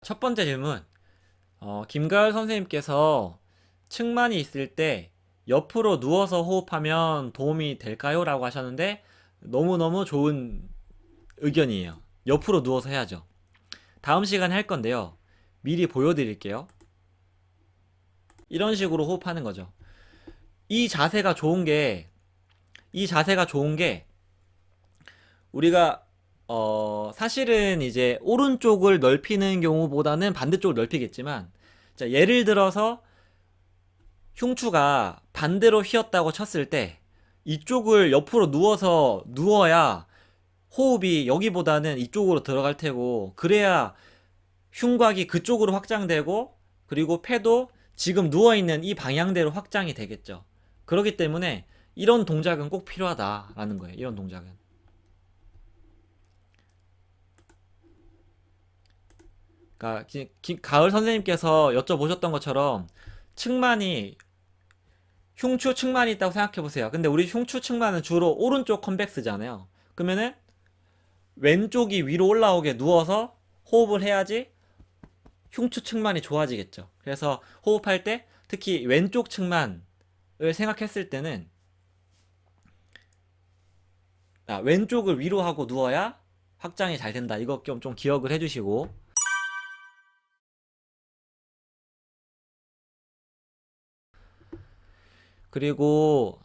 첫 번째 질문. 김가을 선생님께서 측만이 있을 때 옆으로 누워서 호흡하면 도움이 될까요? 라고 하셨는데 너무너무 좋은 의견이에요. 옆으로 누워서 해야죠. 다음 시간에 할 건데요. 미리 보여드릴게요. 이런 식으로 호흡하는 거죠. 이 자세가 좋은 게, 이 자세가 좋은 게 우리가 사실은 이제 오른쪽을 넓히는 경우보다는 반대쪽을 넓히겠지만, 자, 예를 들어서 흉추가 반대로 휘었다고 쳤을 때 이쪽을 옆으로 누워야 호흡이 여기보다는 이쪽으로 들어갈 테고, 그래야 흉곽이 그쪽으로 확장되고, 그리고 폐도 지금 누워있는 이 방향대로 확장이 되겠죠. 그렇기 때문에 이런 동작은 꼭 필요하다라는 거예요. 이런 동작은. 그러니까 가을 선생님께서 여쭤보셨던 것처럼 측만이 흉추 측만이 있다고 생각해 보세요. 근데 우리 흉추 측만은 주로 오른쪽 컨벡스잖아요. 그러면은 왼쪽이 위로 올라오게 누워서 호흡을 해야지 흉추 측만이 좋아지겠죠. 그래서 호흡할 때 특히 왼쪽 측만을 생각했을 때는 왼쪽을 위로 하고 누워야 확장이 잘 된다. 이거 좀 기억을 해주시고, 그리고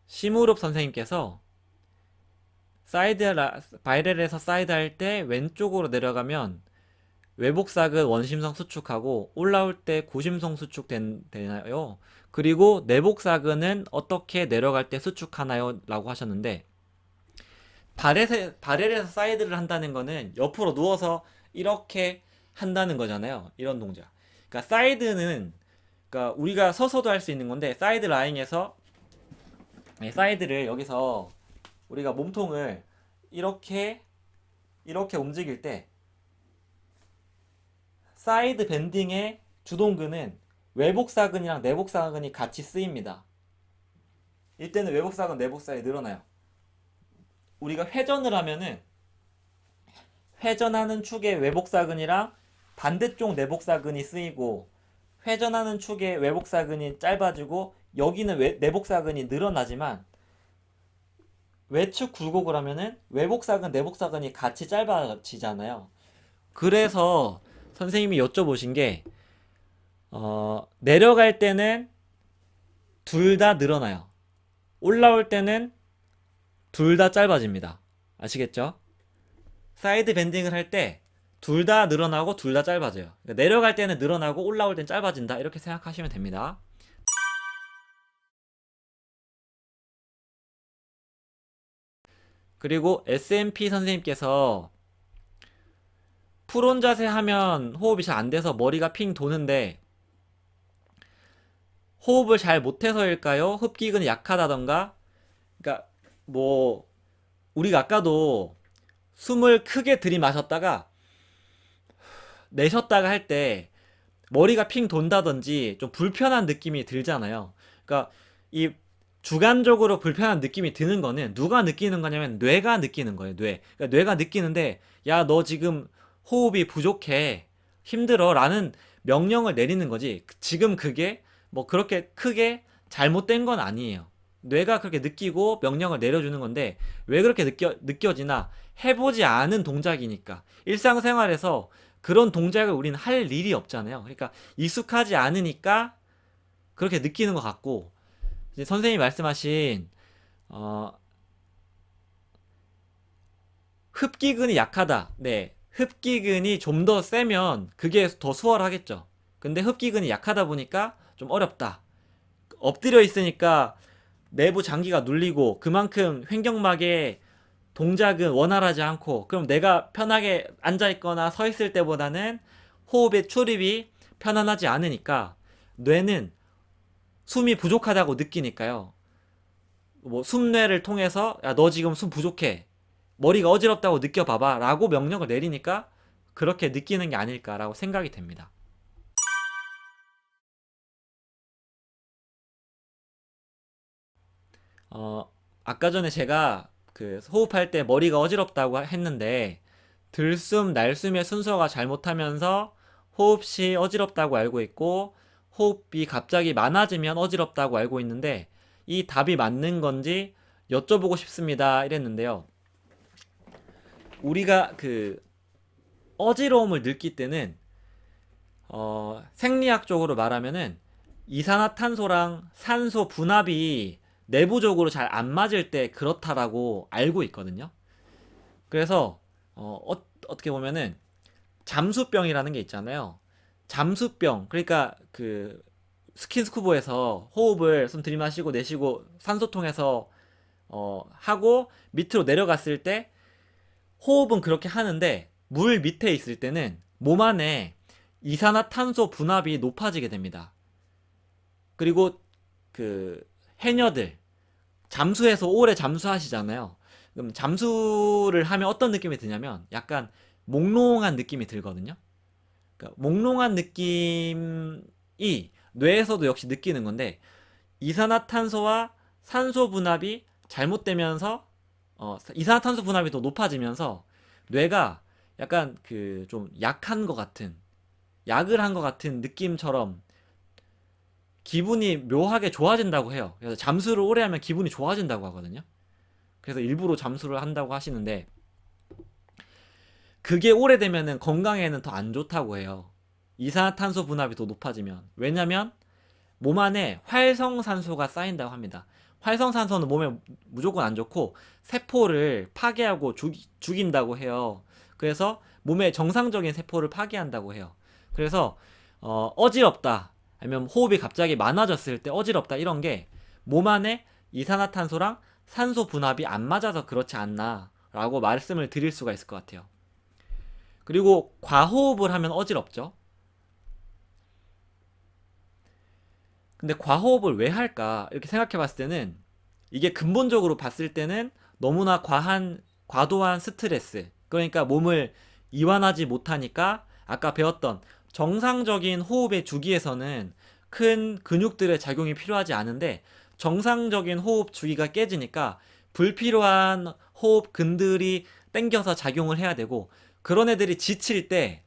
심우룹 선생님께서 바이렐에서 사이드 할 때 왼쪽으로 내려가면 외복사근 원심성 수축하고 올라올 때 고심성 되나요? 그리고 내복사근은 어떻게 내려갈 때 수축하나요? 라고 하셨는데, 바렐에서 사이드를 한다는 거는 옆으로 누워서 이렇게 한다는 거잖아요. 이런 동작. 그러니까 사이드는, 그러니까 우리가 서서도 할 수 있는 건데, 사이드 라인에서 사이드를 여기서 우리가 몸통을 이렇게 움직일 때 사이드 밴딩의 주동근은 외복사근이랑 내복사근이 같이 쓰입니다. 이때는 외복사근, 내복사근이 늘어나요. 우리가 회전을 하면은 회전하는 축의 외복사근이랑 반대쪽 내복사근이 쓰이고, 회전하는 축의 외복사근이 짧아지고 여기는 내복사근이 늘어나지만, 외측 굴곡을 하면은 외복사근, 내복사근이 같이 짧아지잖아요. 그래서 선생님이 여쭤보신 게, 내려갈 때는 둘 다 늘어나요. 올라올 때는 둘 다 짧아집니다. 아시겠죠? 사이드 밴딩을 할 때 둘 다 늘어나고 둘 다 짧아져요. 그러니까 내려갈 때는 늘어나고 올라올 땐 짧아진다. 이렇게 생각하시면 됩니다. 그리고 SMP 선생님께서 프론 자세 하면 호흡이 잘 안 돼서 머리가 핑 도는데 호흡을 잘 못해서일까요? 흡기근이 약하다던가? 그러니까 뭐 우리가 아까도 숨을 크게 들이마셨다가 내쉬었다가 할 때 머리가 핑 돈다든지 좀 불편한 느낌이 들잖아요. 그러니까 이 주관적으로 불편한 느낌이 드는 거는 누가 느끼는 거냐면 뇌가 느끼는 거예요. 그러니까 뇌가 느끼는데, 야, 너 지금 호흡이 부족해, 힘들어 라는 명령을 내리는 거지. 지금 그게 뭐 그렇게 크게 잘못된 건 아니에요. 뇌가 그렇게 느끼고 명령을 내려주는 건데, 왜 그렇게 느껴지나? 해보지 않은 동작이니까. 일상생활에서 그런 동작을 우리는 할 일이 없잖아요. 그러니까 익숙하지 않으니까 그렇게 느끼는 것 같고, 이제 선생님이 말씀하신 어, 흡기근이 약하다. 네, 흡기근이 좀 더 세면 그게 더 수월하겠죠. 근데 흡기근이 약하다 보니까 좀 어렵다. 엎드려 있으니까 내부 장기가 눌리고 그만큼 횡격막의 동작은 원활하지 않고, 그럼 내가 편하게 앉아 있거나 서 있을 때보다는 호흡의 출입이 편안하지 않으니까 뇌는 숨이 부족하다고 느끼니까요. 뭐 숨뇌를 통해서, 야, 너 지금 숨 부족해, 머리가 어지럽다고 느껴봐봐 라고 명령을 내리니까 그렇게 느끼는 게 아닐까라고 생각이 됩니다. 어, 아까 전에 제가 그 호흡할 때 머리가 어지럽다고 했는데, 들숨, 날숨의 순서가 잘못하면서 호흡이 어지럽다고 알고 있고, 호흡이 갑자기 많아지면 어지럽다고 알고 있는데, 이 답이 맞는 건지 여쭤보고 싶습니다. 이랬는데요. 우리가 그 어지러움을 느낄 때는 생리학적으로 말하면은 이산화탄소랑 산소 분압이 내부적으로 잘 안 맞을 때 그렇다라고 알고 있거든요. 그래서 어떻게 보면은 잠수병이라는 게 있잖아요. 잠수병, 그러니까 그 스킨스쿠버에서 호흡을 숨 들이마시고 내쉬고 산소통해서 하고 밑으로 내려갔을 때 호흡은 그렇게 하는데 물 밑에 있을 때는 몸 안에 이산화탄소 분압이 높아지게 됩니다. 그리고 그 해녀들 잠수해서 오래 잠수하시잖아요. 그럼 잠수를 하면 어떤 느낌이 드냐면 약간 몽롱한 느낌이 들거든요. 그러니까 몽롱한 느낌이 뇌에서도 역시 느끼는 건데 이산화탄소와 산소 분압이 잘못되면서 이산화탄소 분압이 더 높아지면서 뇌가 약간 그 좀 약한 것 같은 약을 한 것 같은 느낌처럼 기분이 묘하게 좋아진다고 해요. 그래서 잠수를 오래 하면 기분이 좋아진다고 하거든요. 그래서 일부러 잠수를 한다고 하시는데 그게 오래되면은 건강에는 더 안 좋다고 해요. 이산화탄소 분압이 더 높아지면. 왜냐면 몸 안에 활성산소가 쌓인다고 합니다. 활성산소는 몸에 무조건 안 좋고 세포를 파괴하고 죽인다고 해요. 그래서 몸의 정상적인 세포를 파괴한다고 해요. 그래서 어지럽다 아니면 호흡이 갑자기 많아졌을 때 어지럽다 이런 게 몸 안에 이산화탄소랑 산소 분압이 안 맞아서 그렇지 않나 라고 말씀을 드릴 수가 있을 것 같아요. 그리고 과호흡을 하면 어지럽죠. 근데 과호흡을 왜 할까? 이렇게 생각해 봤을 때는 이게 근본적으로 봤을 때는 너무나 과도한 스트레스. 그러니까 몸을 이완하지 못하니까 아까 배웠던 정상적인 호흡의 주기에서는 큰 근육들의 작용이 필요하지 않은데 정상적인 호흡 주기가 깨지니까 불필요한 호흡 근들이 땡겨서 작용을 해야 되고 그런 애들이 지칠 때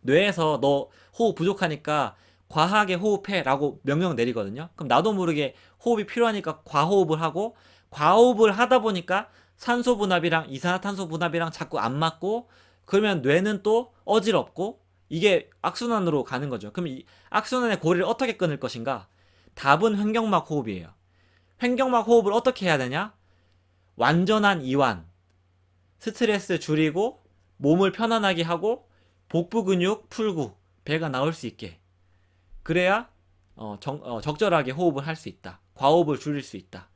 뇌에서 너 호흡 부족하니까 과하게 호흡해 라고 명령 내리거든요. 그럼 나도 모르게 호흡이 필요하니까 과호흡을 하고 과호흡을 하다 보니까 산소 분압이랑 이산화탄소 분압이랑 자꾸 안 맞고 그러면 뇌는 또 어지럽고 이게 악순환으로 가는 거죠. 그럼 이 악순환의 고리를 어떻게 끊을 것인가? 답은 횡격막 호흡이에요. 횡격막 호흡을 어떻게 해야 되냐? 완전한 이완, 스트레스 줄이고 몸을 편안하게 하고 복부 근육 풀고 배가 나올 수 있게 그래야 적절하게 호흡을 할 수 있다. 과호흡을 줄일 수 있다.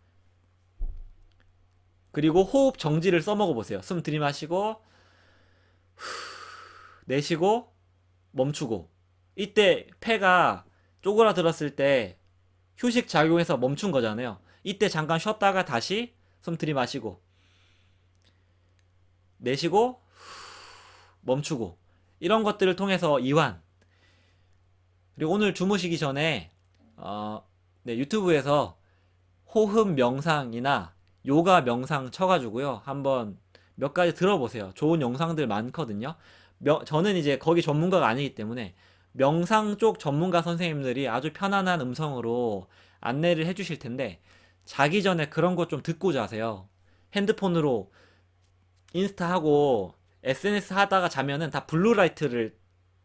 그리고 호흡 정지를 써먹어 보세요. 숨 들이마시고 내쉬고 멈추고 이때 폐가 쪼그라들었을 때 휴식 작용해서 멈춘 거잖아요. 이때 잠깐 쉬었다가 다시 숨 들이마시고 내쉬고 멈추고 이런 것들을 통해서 이완. 그리고 오늘 주무시기 전에 네, 유튜브에서 호흡 명상이나 요가 명상 쳐가지고요. 한번 몇 가지 들어보세요. 좋은 영상들 많거든요. 저는 이제 거기 전문가가 아니기 때문에 명상 쪽 전문가 선생님들이 아주 편안한 음성으로 안내를 해주실 텐데 자기 전에 그런 거 좀 듣고 자세요. 핸드폰으로 인스타 하고 SNS 하다가 자면은 다 블루라이트를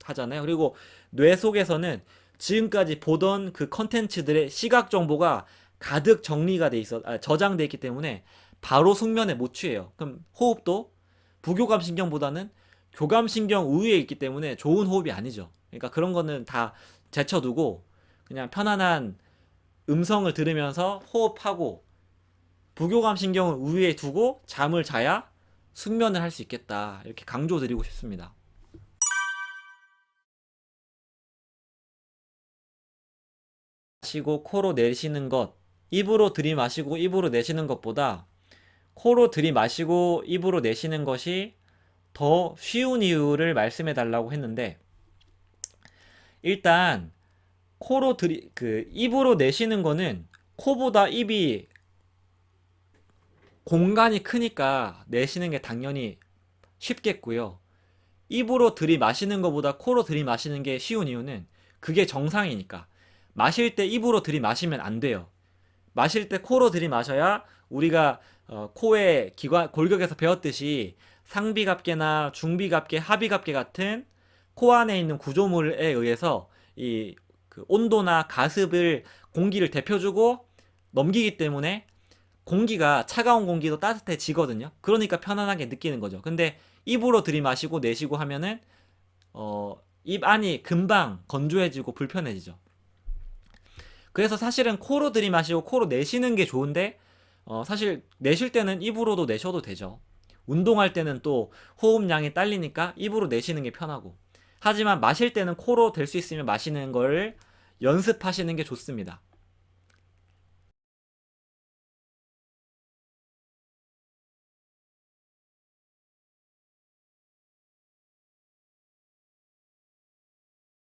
하잖아요. 그리고 뇌 속에서는 지금까지 보던 그 컨텐츠들의 시각 정보가 가득 정리가 돼 있어, 저장돼 있기 때문에 바로 숙면에 못 취해요. 그럼 호흡도 부교감 신경보다는 교감 신경 우위에 있기 때문에 좋은 호흡이 아니죠. 그러니까 그런 거는 다 제쳐두고 그냥 편안한 음성을 들으면서 호흡하고 부교감 신경을 우위에 두고 잠을 자야 숙면을 할 수 있겠다. 이렇게 강조드리고 싶습니다. 마시고 코로 내쉬는 것, 입으로 들이마시고 입으로 내쉬는 것보다 코로 들이마시고 입으로 내쉬는 것이 더 쉬운 이유를 말씀해 달라고 했는데 일단 입으로 내쉬는 거는 코보다 입이 공간이 크니까 내쉬는 게 당연히 쉽겠고요. 입으로 들이마시는 것보다 코로 들이마시는 게 쉬운 이유는 그게 정상이니까. 마실 때 입으로 들이마시면 안 돼요. 마실 때 코로 들이마셔야 우리가 코의 기관 골격에서 배웠듯이 상비갑계나 중비갑계, 하비갑계 같은 코 안에 있는 구조물에 의해서 이 그 온도나 가습을 공기를 데펴주고 넘기기 때문에 공기가 차가운 공기도 따뜻해지거든요. 그러니까 편안하게 느끼는 거죠. 근데 입으로 들이마시고 내쉬고 하면은 입 안이 금방 건조해지고 불편해지죠. 그래서 사실은 코로 들이마시고 코로 내쉬는 게 좋은데 사실 내쉴 때는 입으로도 내셔도 되죠. 운동할 때는 또 호흡량이 딸리니까 입으로 내쉬는 게 편하고. 하지만 마실 때는 코로 될 수 있으면 마시는 걸 연습하시는 게 좋습니다.